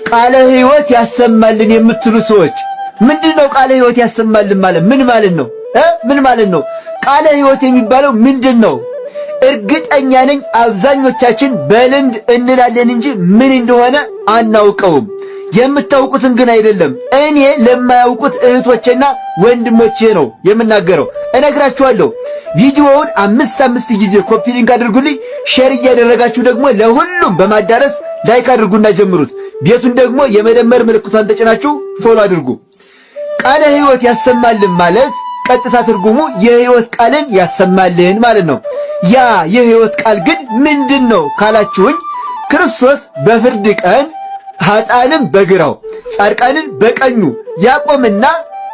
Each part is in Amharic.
ቃለ ሕይወት ያሰማልን የምትሉ ሰዎች ምንድነው ቃለ ሕይወት ያሰማልን ማለት ምን ማለት ነው? ምን ማለት ነው? ቃለ ሕይወት የሚባለው ምንድነው? እርግጠኛ ነኝ አብዛኞቻችን በልምድ እንላለን እንጂ ምን እንደሆነ አናውቀውም። የምታውቁትን ግን አይደለም። እኔ ለማያውቁት እህቶቼና ወንድሞቼ ነው የምናገረው። እነግራችኋለሁ። ቪዲዮውን አምስት ጊዜ ኮፒ ሊንክ አድርጉልኝ። ሼር እያደረጋችሁ ደግሞ ለሁሉም በማዳረስ ላይክ አድርጉና ጀምሩት። ቤቱን ደግሞ የመደመር ምልክቷን ተጭናችሁ ፎሎ አድርጉ። ቃለ ሕይወት ያሰማልን ማለት ቀጥታ ትርጉሙ የሕይወት ቃልን ያሰማልን ማለት ነው። ያ የሕይወት ቃል ግን ምንድነው ካላችሁኝ ክርስቶስ በፍርድ ቀን ኃጥአንን በግራው ጻድቃንን በቀኙ ያቆምና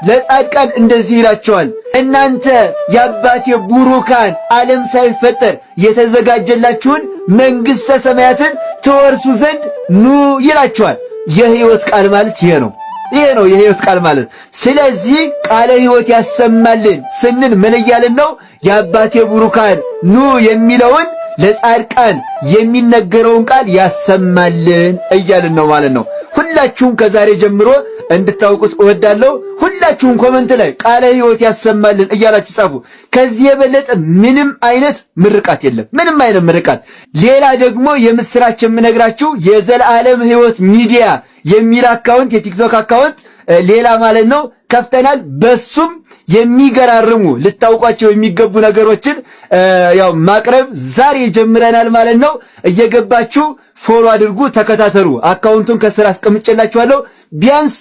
ለጻድቃን እንደዚህ ይላቸዋል፣ እናንተ የአባቴ ቡሩካን ዓለም ሳይፈጠር የተዘጋጀላችሁን መንግሥተ ሰማያትን ትወርሱ ዘንድ ኑ ይላቸዋል። የሕይወት ቃል ማለት ይሄ ነው። ይሄ ነው የሕይወት ቃል ማለት። ስለዚህ ቃለ ሕይወት ያሰማልን ስንል ምን እያልን ነው? የአባቴ ቡሩካን ኑ የሚለውን ለጻድቃን የሚነገረውን ቃል ያሰማልን እያልን ነው ማለት ነው። ሁላችሁም ከዛሬ ጀምሮ እንድታውቁት እወዳለሁ። ሁላችሁም ኮመንት ላይ ቃለ ሕይወት ያሰማልን እያላችሁ ጻፉ። ከዚህ የበለጠ ምንም አይነት ምርቃት የለም፣ ምንም አይነት ምርቃት። ሌላ ደግሞ የምስራች የምነግራችሁ የዘላለም ሕይወት ሚዲያ የሚል አካውንት የቲክቶክ አካውንት ሌላ ማለት ነው ከፍተናል። በሱም የሚገራርሙ ልታውቋቸው የሚገቡ ነገሮችን ያው ማቅረብ ዛሬ ጀምረናል ማለት ነው። እየገባችሁ ፎሎ አድርጉ፣ ተከታተሉ። አካውንቱን ከስራ አስቀምጬላችኋለሁ። ቢያንስ